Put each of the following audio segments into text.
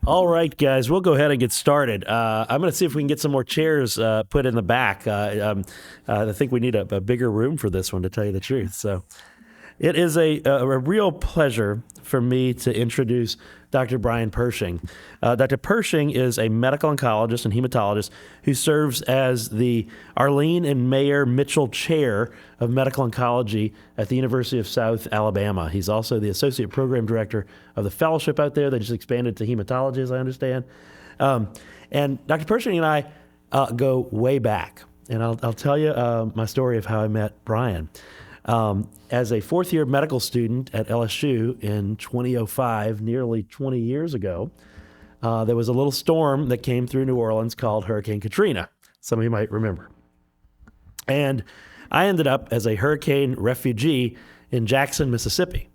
All right, guys, we'll go ahead and get started. I'm going to see if we can get some more chairs put in the back. I think we need a bigger room for this one, to tell you the truth. So it is a real pleasure for me to introduce Dr. Brian Persing. Dr. Persing is a medical oncologist and hematologist who serves as the Arlene and Mayor Mitchell Chair of Medical Oncology at the University of South Alabama. He's also the Associate Program Director of the fellowship out there. They just expanded to hematology, as I understand. And Dr. Persing and I go way back. And I'll tell you my story of how I met Brian. As a fourth-year medical student at LSU in 2005, nearly 20 years ago, there was a little storm that came through New Orleans called Hurricane Katrina. Some of you might remember. And I ended up as a hurricane refugee in Jackson, Mississippi.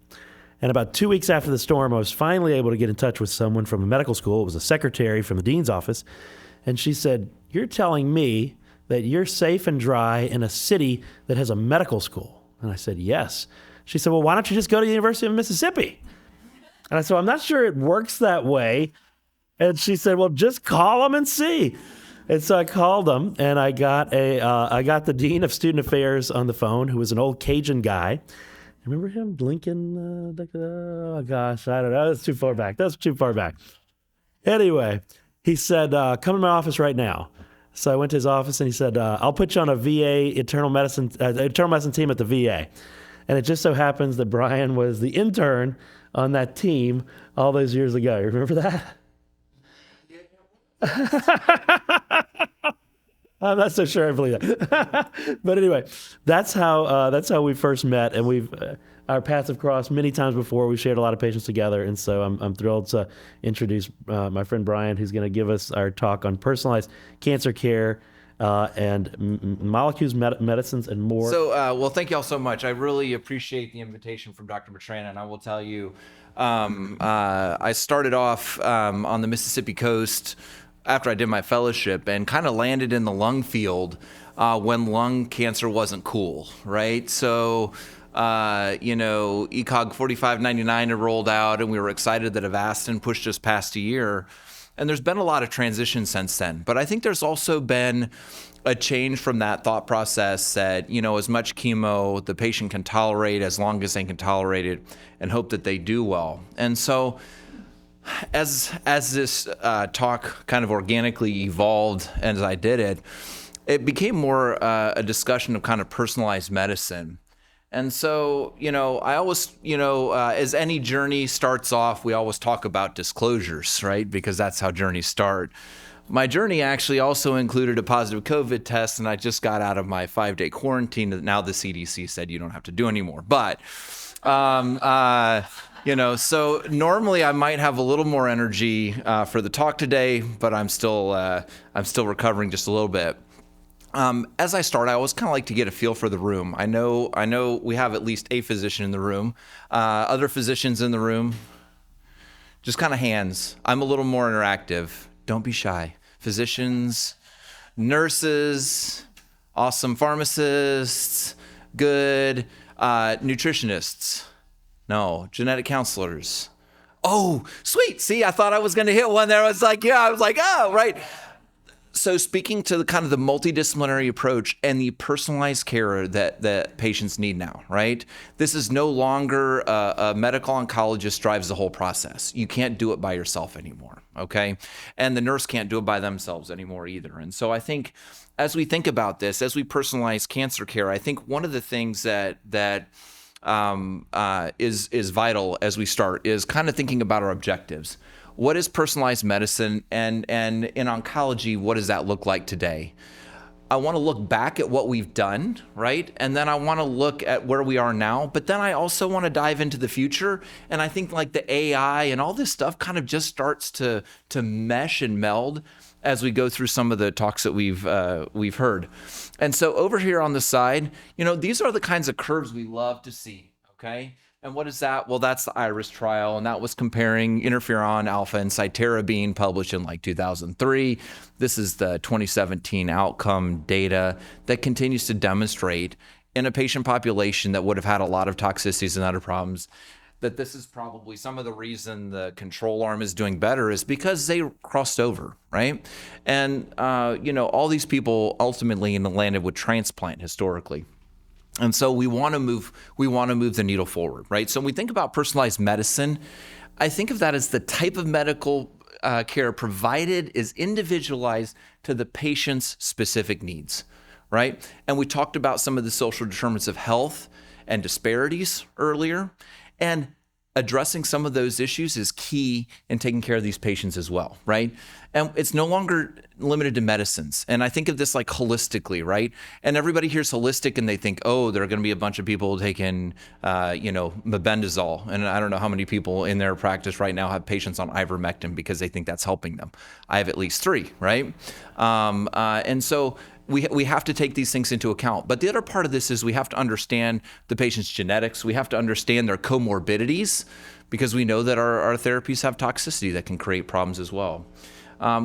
And about 2 weeks after the storm, I was finally able to get in touch with someone from the medical school. It was a secretary from the dean's office. And she said, "You're telling me that you're safe and dry in a city that has a medical school?" And I said, "Yes." She said, "Well, why don't you just go to the University of Mississippi?" And I said, "I'm not sure it works that way." And she said, "Well, just call them and see." And so I called them, and I got the dean of student affairs on the phone, who was an old Cajun guy. Remember him, Lincoln? Oh gosh, I don't know. That's too far back. Anyway, he said, "Come to my office right now." So I went to his office, and he said, "I'll put you on a VA internal medicine team at the VA." And it just so happens that Brian was the intern on that team all those years ago. You remember that? I'm not so sure I believe that. But anyway, that's how we first met, and our paths have crossed many times before. We've shared a lot of patients together, and so I'm thrilled to introduce my friend Brian, who's going to give us our talk on personalized cancer care and molecules, medicines, and more. So, well, thank you all so much. I really appreciate the invitation from Dr. Matrana, and I will tell you, I started off on the Mississippi coast after I did my fellowship and kind of landed in the lung field when lung cancer wasn't cool, right? So, ECOG 4599 had rolled out, and we were excited that Avastin pushed us past a year. And there's been a lot of transition since then. But I think there's also been a change from that thought process that, as much chemo the patient can tolerate as long as they can tolerate it and hope that they do well. And so as this talk kind of organically evolved as I did it, it became more a discussion of kind of personalized medicine. And so, I always, as any journey starts off, we always talk about disclosures, right? Because that's how journeys start. My journey actually also included a positive COVID test, and I just got out of my 5-day quarantine that now the CDC said you don't have to do anymore. But, so normally I might have a little more energy for the talk today, but I'm still recovering just a little bit. As I start, I always kind of like to get a feel for the room. I know we have at least a physician in the room. Other physicians in the room, just kind of hands. I'm a little more interactive. Don't be shy. Physicians, nurses, awesome pharmacists, good nutritionists. No, genetic counselors. Oh, sweet. See, I thought I was going to hit one there. I was like, oh, right. So speaking to the kind of the multidisciplinary approach and the personalized care that patients need now, right? This is no longer a medical oncologist drives the whole process. You can't do it by yourself anymore, okay? And the nurse can't do it by themselves anymore either. And so I think as we think about this, as we personalize cancer care, I think one of the things that is vital as we start is kind of thinking about our objectives. What is personalized medicine, and in oncology, what does that look like today? I want to look back at what we've done, right? And then I want to look at where we are now, but then I also want to dive into the future. And I think like the AI and all this stuff kind of just starts to mesh and meld as we go through some of the talks that we've heard. And so over here on the side, these are the kinds of curves we love to see, okay? And what is that? Well, that's the IRIS trial, and that was comparing interferon alpha and cytarabine, published in like 2003. This is the 2017 outcome data that continues to demonstrate in a patient population that would have had a lot of toxicities and other problems, that this is probably some of the reason the control arm is doing better is because they crossed over, right? And, all these people ultimately landed with transplant historically. And so we want to move the needle forward, right? So when we think about personalized medicine, I think of that as the type of medical care provided is individualized to the patient's specific needs, right? And we talked about some of the social determinants of health and disparities earlier, and addressing some of those issues is key in taking care of these patients as well, right? And it's no longer limited to medicines. And I think of this like holistically, right? And everybody hears holistic and they think, oh, there are going to be a bunch of people taking, mebendazole. And I don't know how many people in their practice right now have patients on ivermectin because they think that's helping them. I have at least 3, right? And so we have to take these things into account. But the other part of this is we have to understand the patient's genetics. We have to understand their comorbidities because we know that our therapies have toxicity that can create problems as well.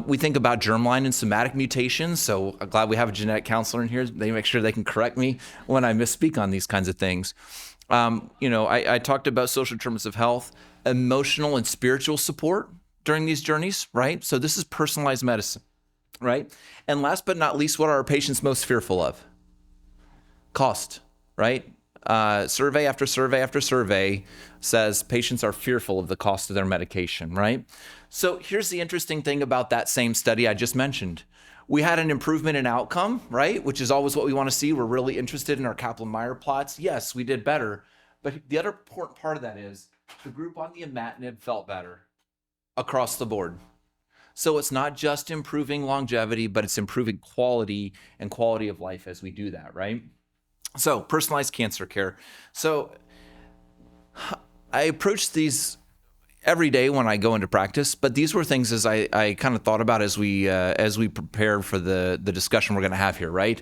We think about germline and somatic mutations. So I'm glad we have a genetic counselor in here. They make sure they can correct me when I misspeak on these kinds of things. I talked about social determinants of health, emotional and spiritual support during these journeys, right? So this is personalized medicine. Right? And last but not least, what are our patients most fearful of? Cost, right? Survey after survey after survey says patients are fearful of the cost of their medication, right? So here's the interesting thing about that same study I just mentioned. We had an improvement in outcome, right? Which is always what we want to see. We're really interested in our Kaplan-Meier plots. Yes, we did better. But the other important part of that is the group on the imatinib felt better across the board. So it's not just improving longevity, but it's improving quality and quality of life as we do that, right? So personalized cancer care. So I approach these every day when I go into practice, but these were things as I kind of thought about as we prepared for the discussion we're going to have here, right?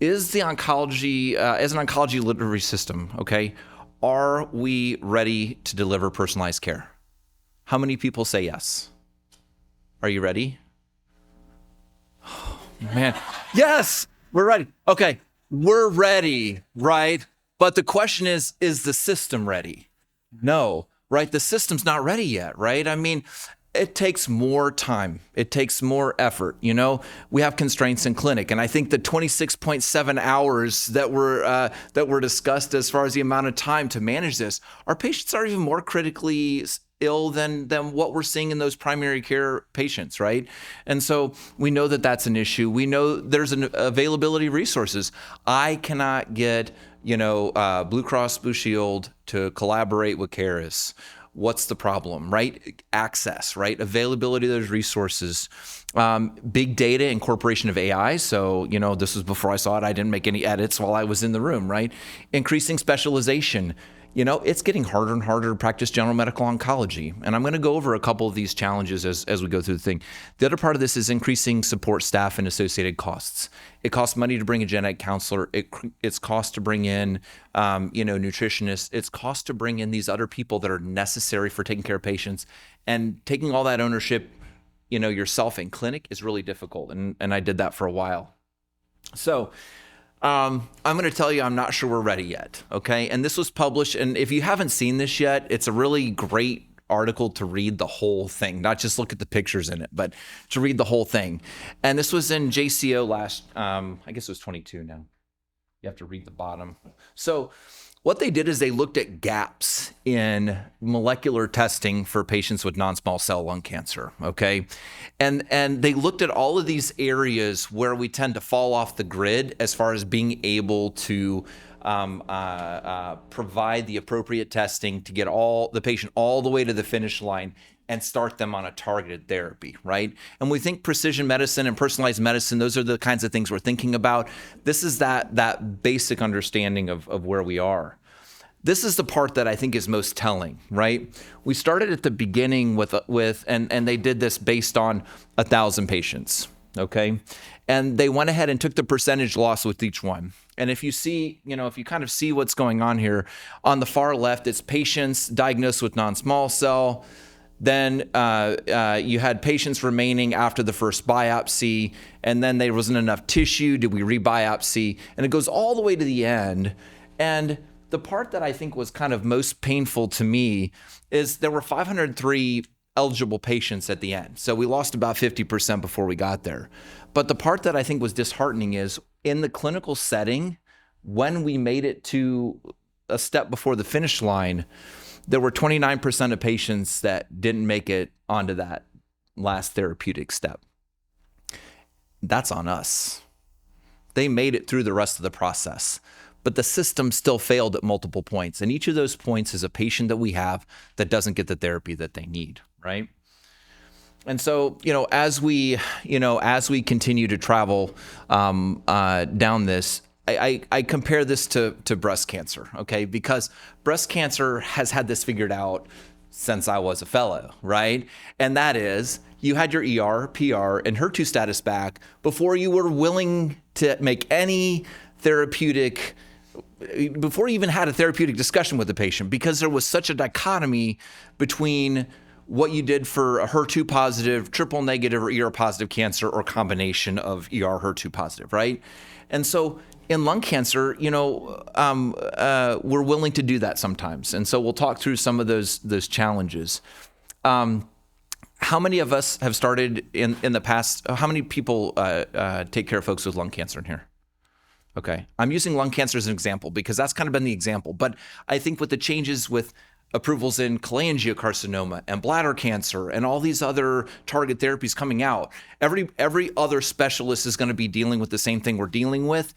Is the oncology, as an oncology delivery system, okay, are we ready to deliver personalized care? How many people say yes? Are you ready? Oh, man. Yes, we're ready. Okay, we're ready, right? But the question is the system ready? No, right? The system's not ready yet, right? I mean, it takes more time. It takes more effort. We have constraints in clinic. And I think the 26.7 hours that were discussed as far as the amount of time to manage this, our patients are even more critically ill than what we're seeing in those primary care patients, right? And so we know that that's an issue. We know there's an availability of resources. I cannot get, Blue Cross Blue Shield to collaborate with Caris. What's the problem, right? Access, right? Availability of those resources. Big data, incorporation of AI. So, this was before I saw it. I didn't make any edits while I was in the room, right? Increasing specialization. It's getting harder and harder to practice general medical oncology. And I'm going to go over a couple of these challenges as we go through the thing. The other part of this is increasing support staff and associated costs. It costs money to bring a genetic counselor. It's cost to bring in, nutritionists. It's cost to bring in these other people that are necessary for taking care of patients. And taking all that ownership, yourself in clinic is really difficult. And I did that for a while. So I'm going to tell you, I'm not sure we're ready yet. Okay. And this was published. And if you haven't seen this yet, it's a really great article to read the whole thing, not just look at the pictures in it, but to read the whole thing. And this was in JCO last, I guess it was 22 now. You have to read the bottom. So what they did is they looked at gaps in molecular testing for patients with non-small cell lung cancer, okay? And they looked at all of these areas where we tend to fall off the grid as far as being able to provide the appropriate testing to get the patient all the way to the finish line and start them on a targeted therapy, right? And we think precision medicine and personalized medicine, those are the kinds of things we're thinking about. This is that basic understanding of where we are. This is the part that I think is most telling, right? We started at the beginning with and they did this based on 1,000 patients, okay? And they went ahead and took the percentage loss with each one. And if you see, if you kind of see what's going on here, on the far left, it's patients diagnosed with non-small cell. Then you had patients remaining after the first biopsy, and then there wasn't enough tissue. Did we rebiopsy? And it goes all the way to the end. And the part that I think was kind of most painful to me is there were 503 eligible patients at the end. So we lost about 50% before we got there. But the part that I think was disheartening is in the clinical setting, when we made it to a step before the finish line, there were 29% of patients that didn't make it onto that last therapeutic step. That's on us. They made it through the rest of the process, but the system still failed at multiple points. And each of those points is a patient that we have that doesn't get the therapy that they need, right? And so, as we continue to travel down this, I compare this to breast cancer, okay? Because breast cancer has had this figured out since I was a fellow, right? And that is, you had your ER, PR, and HER2 status back before you were willing to make any therapeutic, before you even had a therapeutic discussion with the patient, because there was such a dichotomy between what you did for a HER2 positive, triple negative, or ER positive cancer, or combination of ER HER2 positive, right? And so in lung cancer, we're willing to do that sometimes. And so we'll talk through some of those challenges. How many of us have started in the past? How many people take care of folks with lung cancer in here? Okay. I'm using lung cancer as an example because that's kind of been the example. But I think with the changes with approvals in cholangiocarcinoma and bladder cancer and all these other target therapies coming out, every other specialist is going to be dealing with the same thing we're dealing with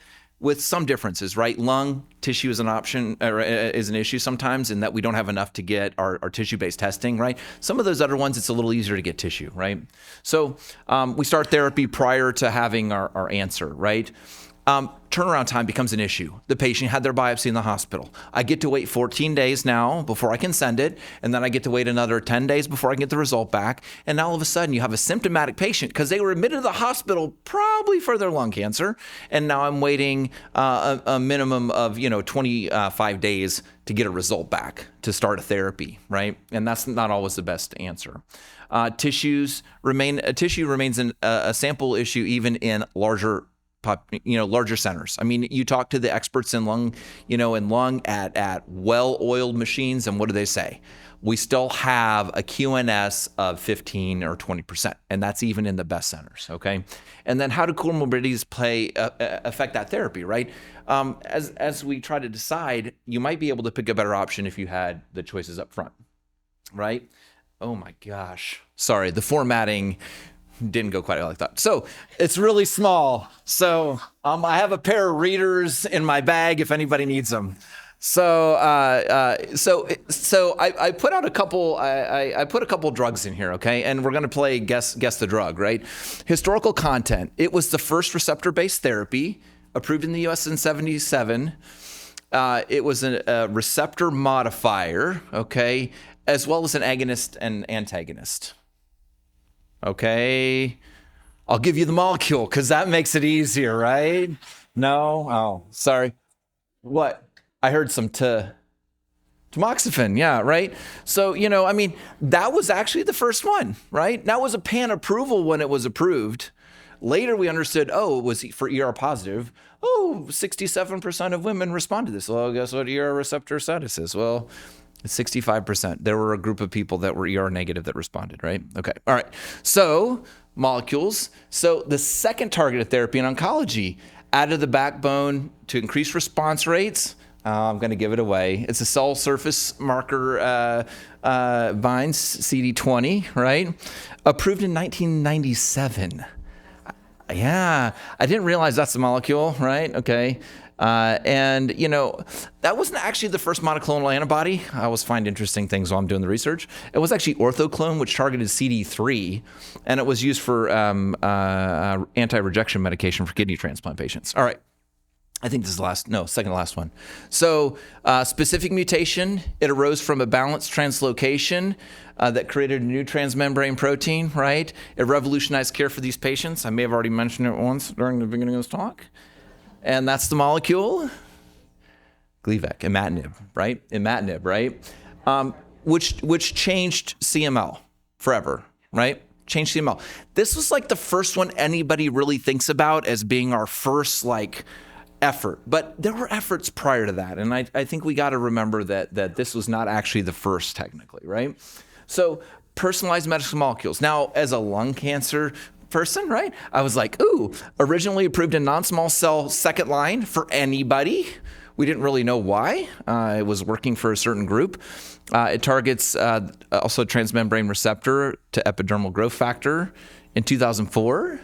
some differences, right? Lung tissue is an option, or is an issue sometimes, in that we don't have enough to get our tissue-based testing, right? Some of those other ones, it's a little easier to get tissue, right? So we start therapy prior to having our answer, right? Turnaround time becomes an issue. The patient had their biopsy in the hospital. I get to wait 14 days now before I can send it, and then I get to wait another 10 days before I can get the result back. And now all of a sudden you have a symptomatic patient because they were admitted to the hospital probably for their lung cancer, and now I'm waiting a minimum of 25 days to get a result back to start a therapy, right? And that's not always the best answer. Tissue remains a sample issue even in larger centers. I mean, you talk to the experts in lung, at well-oiled machines, and what do they say? We still have a QNS of 15 or 20%, and that's even in the best centers, okay? And then how do comorbidities affect that therapy, right? As we try to decide, you might be able to pick a better option if you had the choices up front, right? Oh my gosh. Sorry, the formatting didn't go quite like that. So it's really small. So I have a pair of readers in my bag if anybody needs them. So I put out a couple. I put a couple drugs in here, okay, and we're gonna play guess the drug, right? Historical content. It was the first receptor-based therapy approved in the U.S. in '77. It was a receptor modifier, okay, as well as an agonist and antagonist. Okay, I'll give you the molecule because that makes it easier, right? No? Oh, sorry. What? I heard some tamoxifen, yeah, right? So, that was actually the first one, right? That was a pan approval when it was approved. Later, we understood, it was for ER positive. 67% of women respond to this. Well, guess what ER receptor status is? Well, 65%. There were a group of people that were ER negative that responded, right? Okay. All right. So molecules. So the second targeted therapy in oncology, added the backbone to increase response rates. I'm going to give it away. It's a cell surface marker binds, CD20, right? Approved in 1997. Yeah, I didn't realize that's the molecule, right? Okay. That wasn't actually the first monoclonal antibody. I always find interesting things while I'm doing the research. It was actually orthoclone, which targeted CD3, and it was used for anti-rejection medication for kidney transplant patients. All right. I think this is second to last one. So specific mutation, it arose from a balanced translocation that created a new transmembrane protein, right? It revolutionized care for these patients. I may have already mentioned it once during the beginning of this talk. And that's the molecule, Gleevec, imatinib, right? Which changed CML forever, right? Changed CML. This was like the first one anybody really thinks about as being our first effort, but there were efforts prior to that. And I think we got to remember that this was not actually the first technically, right? So personalized medicinal molecules. Now, as a lung cancer person, right, I was like, ooh, originally approved in non-small cell second line for anybody. We didn't really know why. It was working for a certain group. It targets also transmembrane receptor to epidermal growth factor in 2004.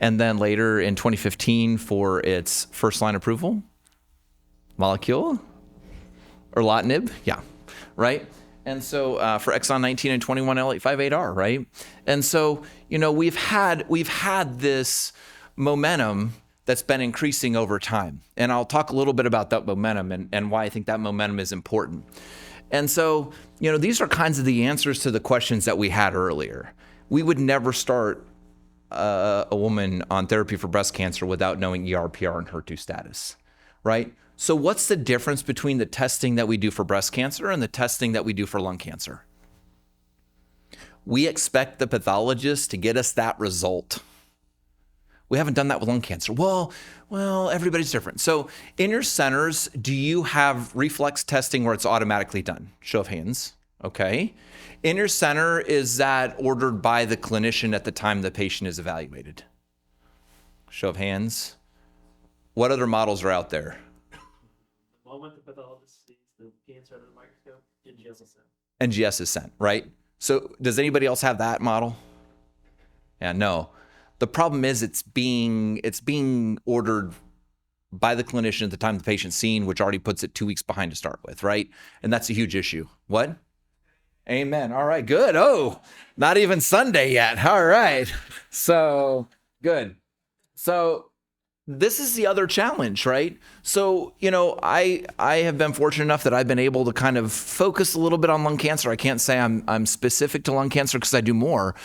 And then later in 2015 for its first line approval molecule, erlotinib, yeah, right? And so for exon 19 and 21 L858R, right? And so, we've had this momentum that's been increasing over time. And I'll talk a little bit about that momentum and why I think that momentum is important. And so, these are kinds of the answers to the questions that we had earlier. We would never start a woman on therapy for breast cancer without knowing ER, PR, and HER2 status, right? So what's the difference between the testing that we do for breast cancer and the testing that we do for lung cancer? We expect the pathologist to get us that result. We haven't done that with lung cancer. Well, everybody's different. So in your centers, do you have reflex testing where it's automatically done? Show of hands, okay. In your center, is that ordered by the clinician at the time the patient is evaluated? Show of hands. What other models are out there? The moment the pathologist sees the cancer under the microscope, NGS is sent. NGS is sent, right? So does anybody else have that model? Yeah, no. The problem is it's being ordered by the clinician at the time the patient's seen, which already puts it 2 weeks behind to start with, right? And that's a huge issue. What? Amen. All right, good. Oh, not even Sunday yet. All right. So good. So this is the other challenge, right? So, I have been fortunate enough that I've been able to kind of focus a little bit on lung cancer. I can't say I'm specific to lung cancer because I do more,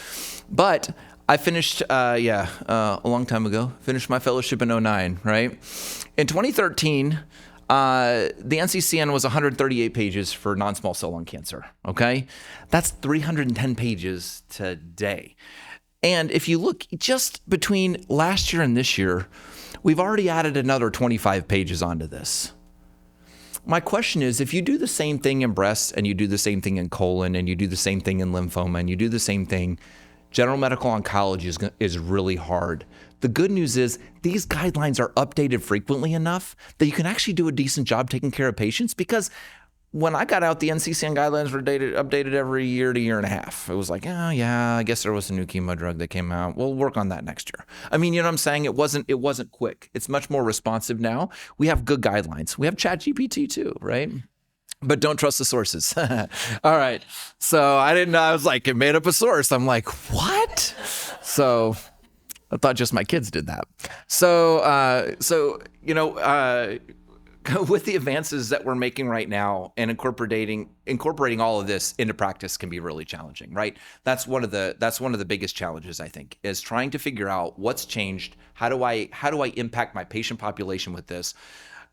but I finished, a long time ago, finished my fellowship in 2009, right? In 2013, the NCCN was 138 pages for non-small cell lung cancer, okay? That's 310 pages today. And if you look just between last year and this year, we've already added another 25 pages onto this. My question is, if you do the same thing in breast and you do the same thing in colon and you do the same thing in lymphoma and you do the same thing, general medical oncology is really hard. The good news is these guidelines are updated frequently enough that you can actually do a decent job taking care of patients, because when I got out, the NCCN guidelines were updated every year to year and a half. It was like, oh yeah, I guess there was a new chemo drug that came out. We'll work on that next year. I mean, you know what I'm saying? It wasn't quick. It's much more responsive now. We have good guidelines. We have ChatGPT too, right? But don't trust the sources. All right. So I didn't know. I was like, it made up a source. I'm like, what? So I thought just my kids did that. So with the advances that we're making right now and incorporating all of this into practice can be really challenging, right? That's one of the biggest challenges, I think, is trying to figure out what's changed. How do I impact my patient population with this?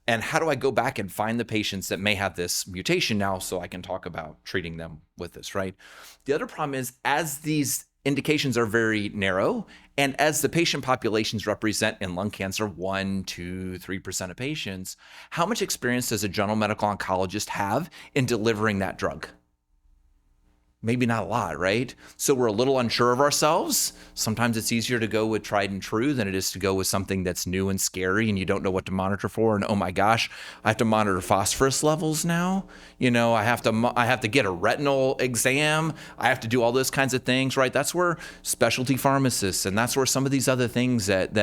And how do I go back and find the patients that may have this mutation now so I can talk about treating them with this, right? The other problem is, as these indications are very narrow, and as the patient populations represent in lung cancer 1%, 2%, 3% of patients, how much experience does a general medical oncologist have in delivering that drug? Maybe not a lot, right? So we're a little unsure of ourselves. Sometimes it's easier to go with tried and true than it is to go with something that's new and scary and you don't know what to monitor for. And oh my gosh, I have to monitor phosphorus levels now. I have to get a retinal exam. I have to do all those kinds of things, right? That's where specialty pharmacists and that's where some of these other things that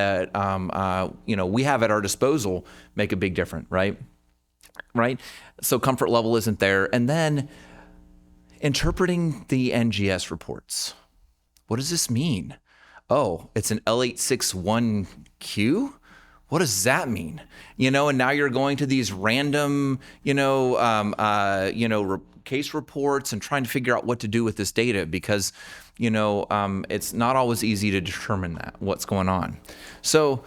we have at our disposal make a big difference, right? Right? So comfort level isn't there. And then interpreting the NGS reports. What does this mean? Oh, it's an L861Q? What does that mean? And now you're going to these random, case reports and trying to figure out what to do with this data because, it's not always easy to determine what's going on. So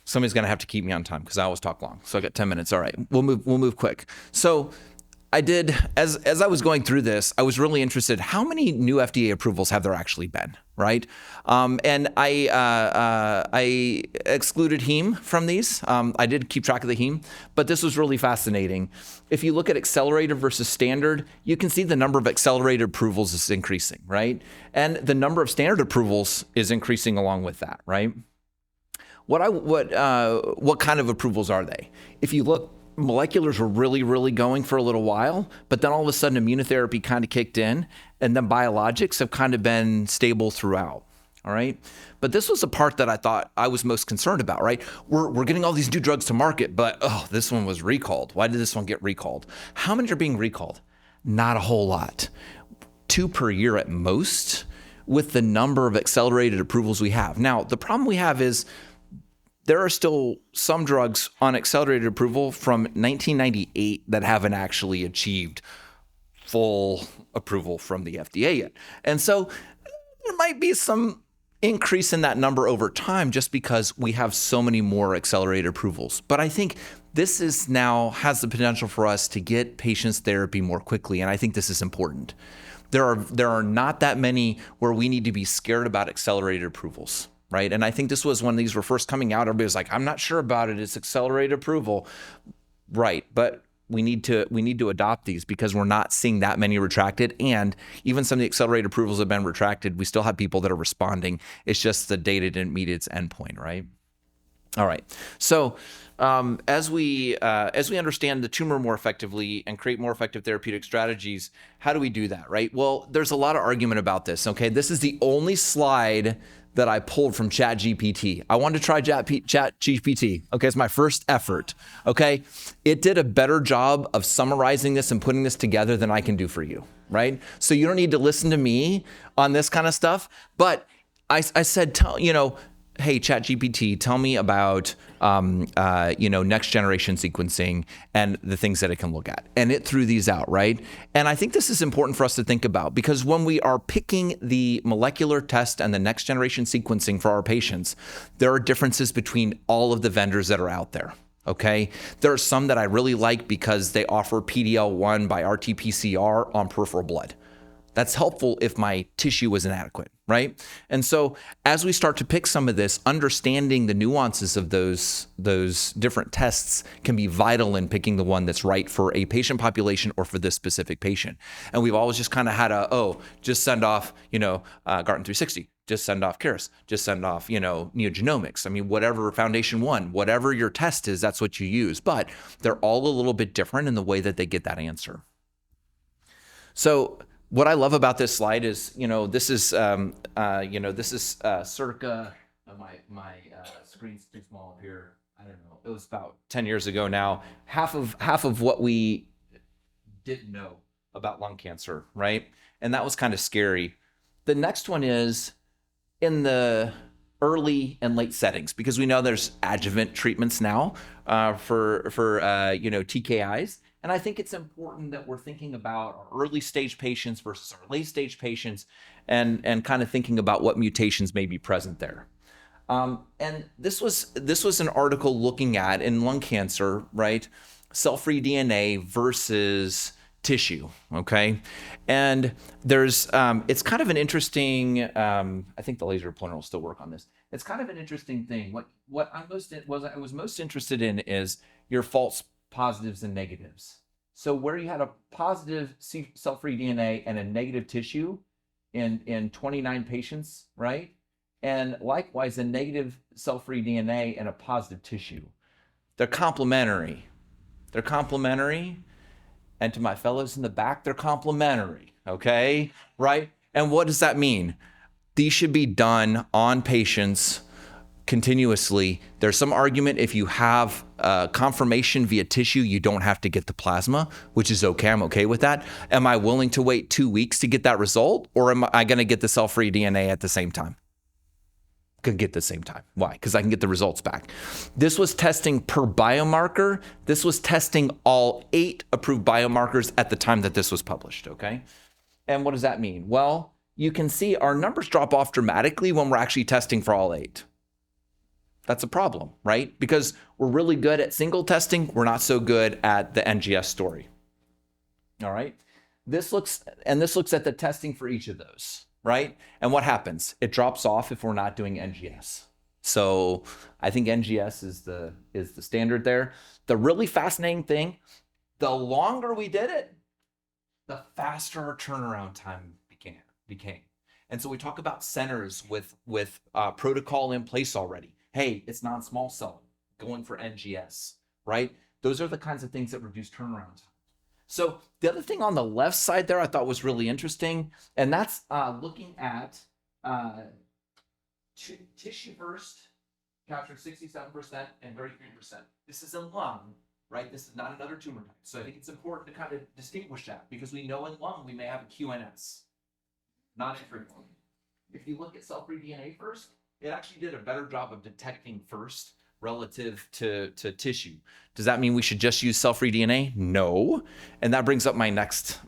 somebody's going to have to keep me on time because I always talk long. So I got 10 minutes. All right, we'll move quick. So I did, as I was going through this, I was really interested, how many new FDA approvals have there actually been, right? And I excluded heme from these. I did keep track of the heme, but this was really fascinating. If you look at accelerated versus standard, you can see the number of accelerated approvals is increasing, right? And the number of standard approvals is increasing along with that, right? What kind of approvals are they? If you look, moleculars were really going for a little while, but then all of a sudden immunotherapy kind of kicked in, and then biologics have kind of been stable throughout. All right. But this was the part that I thought I was most concerned about, right? We're getting all these new drugs to market, but this one was recalled. Why did this one get recalled? How many are being recalled? Not a whole lot. 2 per year at most, with the number of accelerated approvals we have. Now, the problem we have is there are still some drugs on accelerated approval from 1998 that haven't actually achieved full approval from the FDA yet. And so there might be some increase in that number over time just because we have so many more accelerated approvals. But I think this is now has the potential for us to get patients therapy more quickly. And I think this is important. There are not that many where we need to be scared about accelerated approvals. Right. And I think this was when these were first coming out. Everybody was like, I'm not sure about it. It's accelerated approval. Right. But we need to adopt these because we're not seeing that many retracted. And even some of the accelerated approvals have been retracted. We still have people that are responding. It's just the data didn't meet its endpoint. Right. All right. So as we understand the tumor more effectively and create more effective therapeutic strategies, how do we do that? Right. Well, there's a lot of argument about this. OK, this is the only slide that I pulled from ChatGPT. I wanted to try ChatGPT. Okay, it's my first effort. Okay, it did a better job of summarizing this and putting this together than I can do for you, right? So you don't need to listen to me on this kind of stuff. But I said, hey, ChatGPT, tell me about next generation sequencing and the things that it can look at. And it threw these out, right? And I think this is important for us to think about because when we are picking the molecular test and the next generation sequencing for our patients, there are differences between all of the vendors that are out there. Okay, there are some that I really like because they offer PD-L1 by RT-PCR on peripheral blood. That's helpful if my tissue is inadequate, right? And so as we start to pick some of this, understanding the nuances of those different tests can be vital in picking the one that's right for a patient population or for this specific patient. And we've always just kind of had just send off, Gartner 360, just send off Caris, just send off, NeoGenomics. I mean, whatever Foundation One, whatever your test is, that's what you use. But they're all a little bit different in the way that they get that answer. So what I love about this slide is, this is circa, my screen's too small up here. I don't know. It was about 10 years ago now. Half of what we didn't know about lung cancer, right? And that was kind of scary. The next one is in the early and late settings, because we know there's adjuvant treatments now for TKIs. And I think it's important that we're thinking about our early stage patients versus our late stage patients and kind of thinking about what mutations may be present there. And this was an article looking at in lung cancer, right? Cell-free DNA versus tissue, okay? And there's, it's kind of an interesting, I think the laser pointer will still work on this. It's kind of an interesting thing. What I was most interested in is your false positives and negatives. So where you had a positive cell-free DNA and a negative tissue in 29 patients, right? And likewise, a negative cell-free DNA and a positive tissue. They're complementary. They're complementary. And to my fellows in the back, they're complementary, okay? Right? And what does that mean? These should be done on patients continuously. There's some argument if you have confirmation via tissue, you don't have to get the plasma, which is okay. I'm okay with that. Am I willing to wait 2 weeks to get that result? Or am I going to get the cell-free DNA at the same time? Could get the same time. Why? Because I can get the results back. This was testing per biomarker. This was testing all 8 approved biomarkers at the time that this was published, okay? And what does that mean? Well, you can see our numbers drop off dramatically when we're actually testing for all 8. That's a problem, right? Because we're really good at single testing. We're not so good at the NGS story. All right. This looks at the testing for each of those, right? And what happens? It drops off if we're not doing NGS. So I think NGS is the standard there. The really fascinating thing, the longer we did it, the faster our turnaround time became. And so we talk about centers with protocol in place already. Hey, it's non-small cell going for NGS, right? Those are the kinds of things that reduce turnaround time. So the other thing on the left side there I thought was really interesting, and that's looking at tissue first, captured 67% and 33%. This is in lung, right? This is not another tumor type. So I think it's important to kind of distinguish that because we know in lung we may have a QNS, not infrequently. If you look at cell-free DNA first, it actually did a better job of detecting first relative to tissue. Does that mean we should just use cell-free DNA? No. And that brings up my next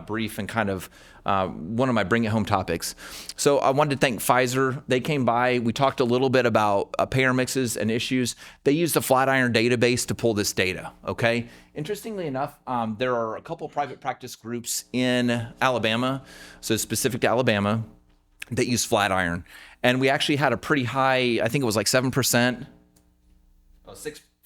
brief and kind of one of my bring it home topics. So I wanted to thank Pfizer. They came by. We talked a little bit about payer mixes and issues. They used the Flatiron database to pull this data. Okay. Interestingly enough, there are a couple private practice groups in Alabama, so specific to Alabama, that use Flatiron. And we actually had a pretty high, I think it was like 7%,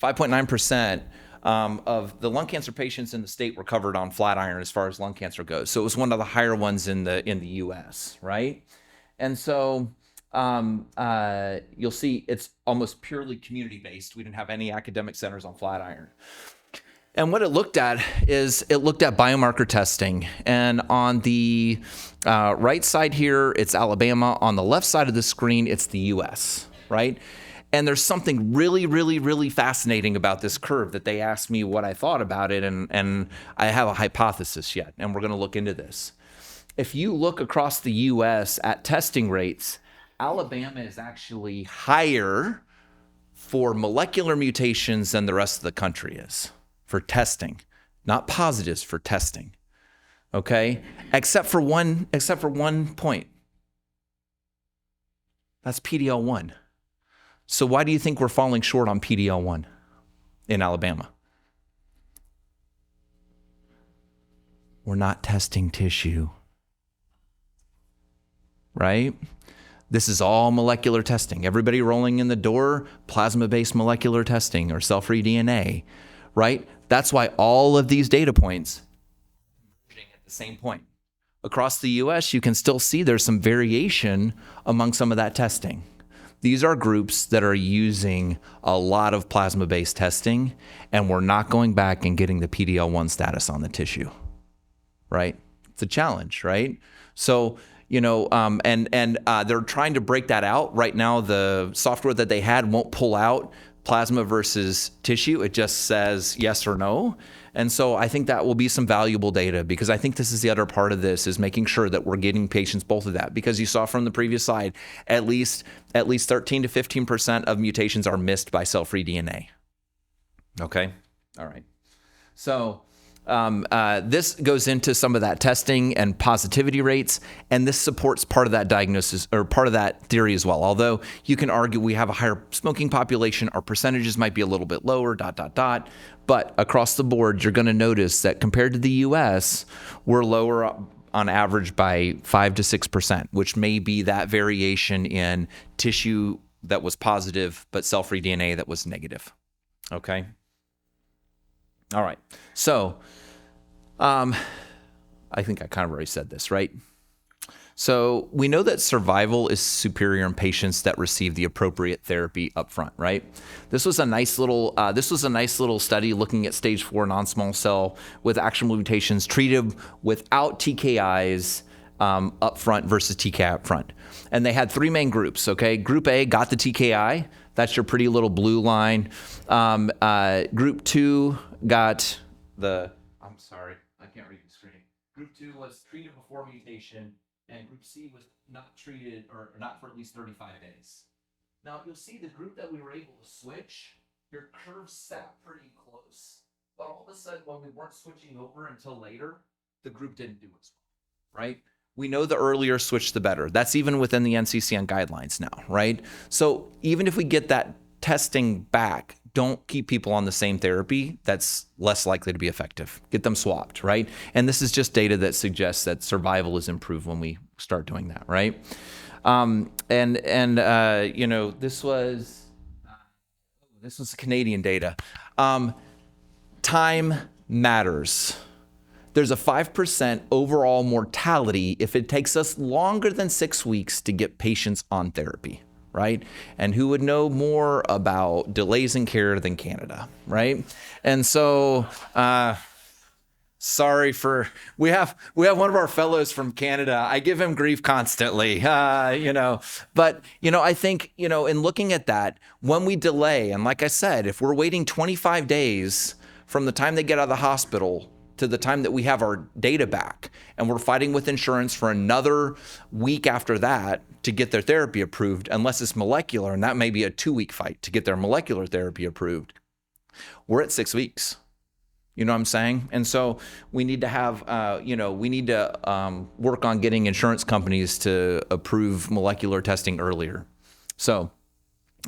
5.9% of the lung cancer patients in the state were covered on Flatiron as far as lung cancer goes. So it was one of the higher ones in the US, right? And so you'll see it's almost purely community-based. We didn't have any academic centers on Flatiron. And what it looked at is it looked at biomarker testing. And on the right side here, it's Alabama. On the left side of the screen, it's the US, right? And there's something really, really, really fascinating about this curve that they asked me what I thought about it. And I have a hypothesis yet, and we're going to look into this. If you look across the US at testing rates, Alabama is actually higher for molecular mutations than the rest of the country is. For testing, not positives, for testing. Okay? Except for one point. That's PD-L1. So why do you think we're falling short on PD-L1 in Alabama? We're not testing tissue. Right? This is all molecular testing. Everybody rolling in the door, plasma-based molecular testing or cell-free DNA. Right? That's why all of these data points are converging at the same point. Across the US, you can still see there's some variation among some of that testing. These are groups that are using a lot of plasma-based testing, and we're not going back and getting the PD-L1 status on the tissue. Right? It's a challenge, right? So, they're trying to break that out. Right now, the software that they had won't pull out plasma versus tissue. It just says yes or no. And so I think that will be some valuable data, because I think this is the other part of this, is making sure that we're getting patients both of that, because you saw from the previous slide, at least 13 to 15% of mutations are missed by cell-free DNA. Okay. All right. So this goes into some of that testing and positivity rates, and this supports part of that diagnosis or part of that theory as well. Although you can argue we have a higher smoking population, our percentages might be a little bit lower, but across the board, you're going to notice that compared to the US, we're lower on average by 5 to 6%, which may be that variation in tissue that was positive, but cell-free DNA that was negative. Okay. All right. So, I think I kind of already said this, right? So we know that survival is superior in patients that receive the appropriate therapy up front, right? This was a nice little study looking at stage 4 non-small cell with actionable mutations treated without TKIs up front versus TKI up front. And they had 3 main groups, okay? Group A got the TKI. That's your pretty little blue line. Group 2 got the, I'm sorry, I can't read the screen. Group 2 was treated before mutation, and Group C was not treated or not for at least 35 days. Now, you'll see the group that we were able to switch, your curves sat pretty close. But all of a sudden, when we weren't switching over until later, the group didn't do as well, right? We know the earlier switch, the better. That's even within the NCCN guidelines now, right? So even if we get that testing back, don't keep people on the same therapy that's less likely to be effective. Get them swapped, right? And this is just data that suggests that survival is improved when we start doing that, right? This was Canadian data. Time matters. There's a 5% overall mortality if it takes us longer than 6 weeks to get patients on therapy, right? And who would know more about delays in care than Canada, right? And so, we have one of our fellows from Canada. I give him grief constantly, but I think, in looking at that, when we delay, and like I said, if we're waiting 25 days from the time they get out of the hospital to the time that we have our data back, and we're fighting with insurance for another week after that to get their therapy approved, unless it's molecular, and that may be a 2-week fight to get their molecular therapy approved, we're at 6 weeks. You know what I'm saying? And so we need to have, work on getting insurance companies to approve molecular testing earlier. So,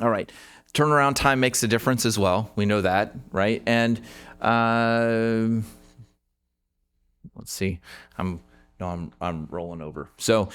all right. Turnaround time makes a difference as well. We know that, right? And let's see. I'm rolling over. So,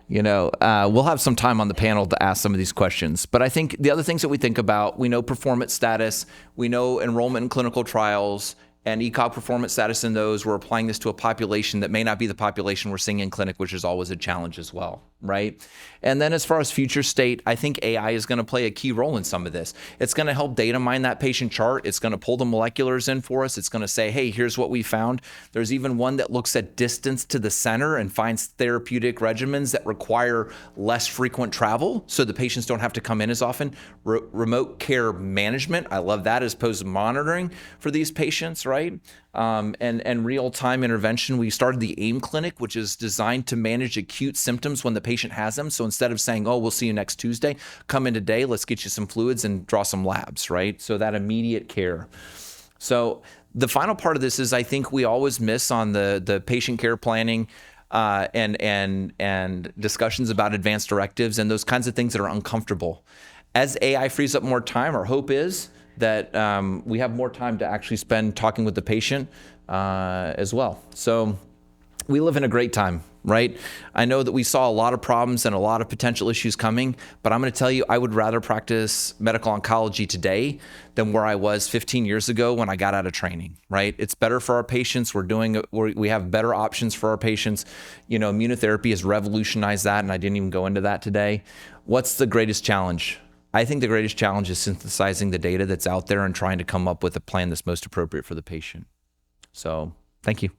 we'll have some time on the panel to ask some of these questions. But I think the other things that we think about, we know performance status, we know enrollment in clinical trials, and ECOG performance status in those. We're applying this to a population that may not be the population we're seeing in clinic, which is always a challenge as well, right? And then as far as future state, I think AI is going to play a key role in some of this. It's going to help data mine that patient chart. It's going to pull the moleculars in for us. It's going to say, hey, here's what we found. There's even one that looks at distance to the center and finds therapeutic regimens that require less frequent travel, so the patients don't have to come in as often. Remote care management, I love that, as opposed to monitoring for these patients, right? And real-time intervention. We started the AIM clinic, which is designed to manage acute symptoms when the patient has them. So instead of saying, oh, we'll see you next Tuesday, come in today, let's get you some fluids and draw some labs, right? So that immediate care. So the final part of this is, I think we always miss on the patient care planning and discussions about advanced directives and those kinds of things that are uncomfortable. As AI frees up more time, our hope is that we have more time to actually spend talking with the patient as well. So we live in a great time, right? I know that we saw a lot of problems and a lot of potential issues coming, but I'm going to tell you, I would rather practice medical oncology today than where I was 15 years ago when I got out of training, right? It's better for our patients. We have better options for our patients. Immunotherapy has revolutionized that, and I didn't even go into that today. What's the greatest challenge? I think the greatest challenge is synthesizing the data that's out there and trying to come up with a plan that's most appropriate for the patient. So, thank you.